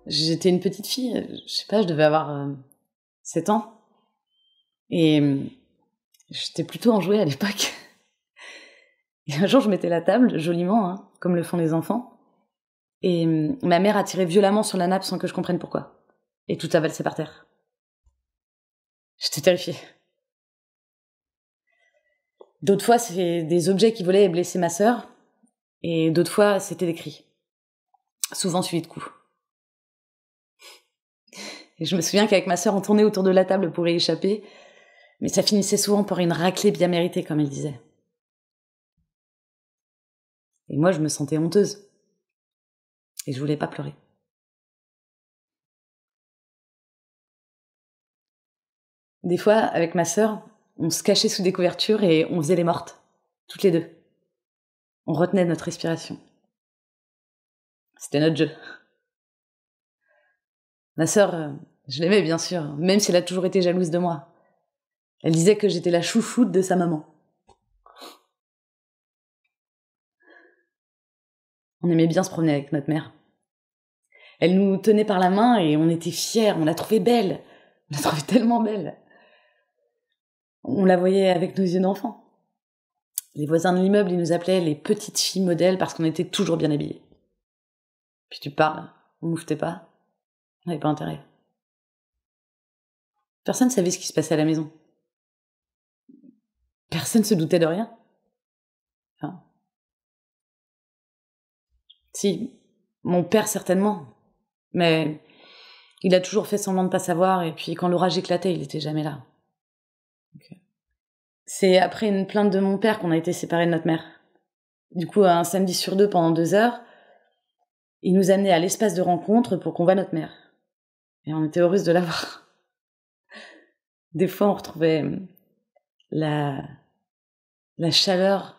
J'étais une petite fille, je sais pas, je devais avoir 7 ans. Et j'étais plutôt enjouée à l'époque. Et un jour, je mettais la table, joliment, hein, comme le font les enfants. Et ma mère a tiré violemment sur la nappe sans que je comprenne pourquoi. Et tout a valsé par terre. J'étais terrifiée. D'autres fois, c'est des objets qui volaient et blessaient ma sœur. Et d'autres fois, c'était des cris. Souvent suivis de coups. Et je me souviens qu'avec ma sœur, on tournait autour de la table pour y échapper. Mais ça finissait souvent par une raclée bien méritée, comme elle disait. Et moi, je me sentais honteuse. Et je voulais pas pleurer. Des fois, avec ma sœur, on se cachait sous des couvertures et on faisait les mortes. Toutes les deux. On retenait notre respiration. C'était notre jeu. Ma sœur, je l'aimais bien sûr, même si elle a toujours été jalouse de moi. Elle disait que j'étais la chouchoute de sa maman. On aimait bien se promener avec notre mère. Elle nous tenait par la main et on était fiers, on la trouvait belle. On la trouvait tellement belle. On la voyait avec nos yeux d'enfant. Les voisins de l'immeuble, ils nous appelaient les petites filles modèles parce qu'on était toujours bien habillées. Puis tu parles, on mouffetait pas, on n'avait pas intérêt. Personne ne savait ce qui se passait à la maison. Personne se doutait de rien. Enfin, si, mon père certainement, mais il a toujours fait semblant de pas savoir, et puis quand l'orage éclatait, il était jamais là. Okay. C'est après une plainte de mon père qu'on a été séparés de notre mère. Du coup, un samedi sur 2, pendant 2 heures, il nous amenait à l'espace de rencontre pour qu'on voie notre mère. Et on était heureuses de la voir. Des fois, on retrouvait la chaleur,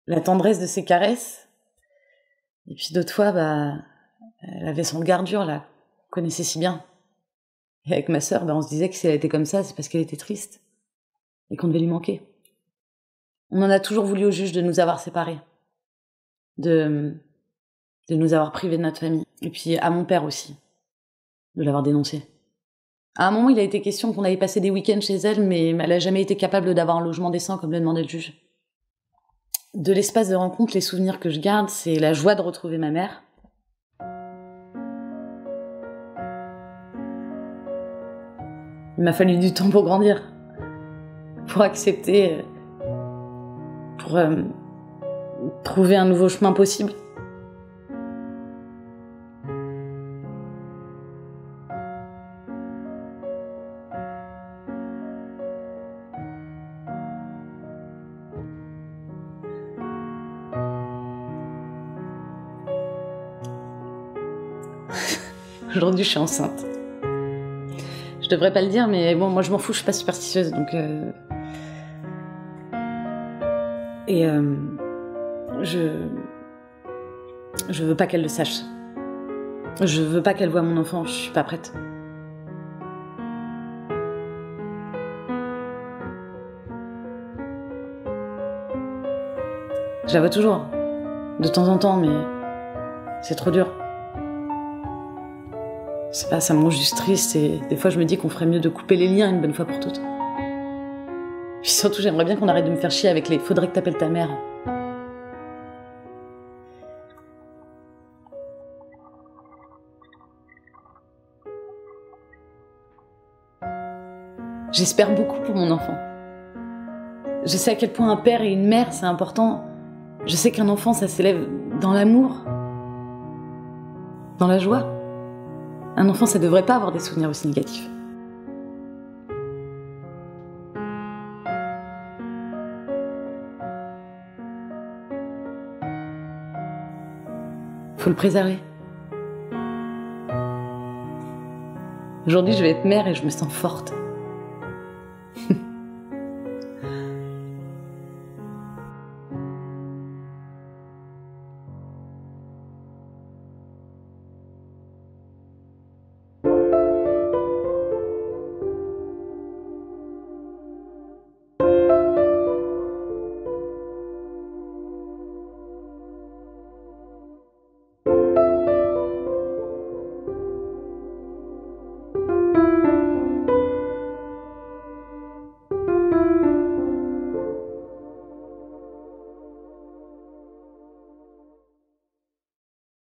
la tendresse de ses caresses. Et puis d'autres fois, elle avait son regard dur, là, qu'on connaissait si bien. Et avec ma sœur, on se disait que si elle était comme ça, c'est parce qu'elle était triste. Et qu'on devait lui manquer. On en a toujours voulu au juge de nous avoir séparés. De nous avoir privés de notre famille. Et puis à mon père aussi. De l'avoir dénoncé. À un moment, il a été question qu'on allait passer des week-ends chez elle, mais elle n'a jamais été capable d'avoir un logement décent comme le demandait le juge. De l'espace de rencontre, les souvenirs que je garde, c'est la joie de retrouver ma mère. Il m'a fallu du temps pour grandir, pour accepter, pour trouver un nouveau chemin possible. Aujourd'hui, je suis enceinte. Je devrais pas le dire, mais bon, moi je m'en fous, je suis pas superstitieuse, donc... Je veux pas qu'elle le sache. Je veux pas qu'elle voie mon enfant, je suis pas prête. Je la vois toujours, de temps en temps, mais c'est trop dur. C'est pas, ça me rend juste triste et des fois je me dis qu'on ferait mieux de couper les liens une bonne fois pour toutes. Puis surtout, j'aimerais bien qu'on arrête de me faire chier avec les « faudrait que t'appelles ta mère ». J'espère beaucoup pour mon enfant. Je sais à quel point un père et une mère, c'est important. Je sais qu'un enfant, ça s'élève dans l'amour, dans la joie. Un enfant, ça devrait pas avoir des souvenirs aussi négatifs. Faut le préserver. Aujourd'hui, je vais être mère et je me sens forte.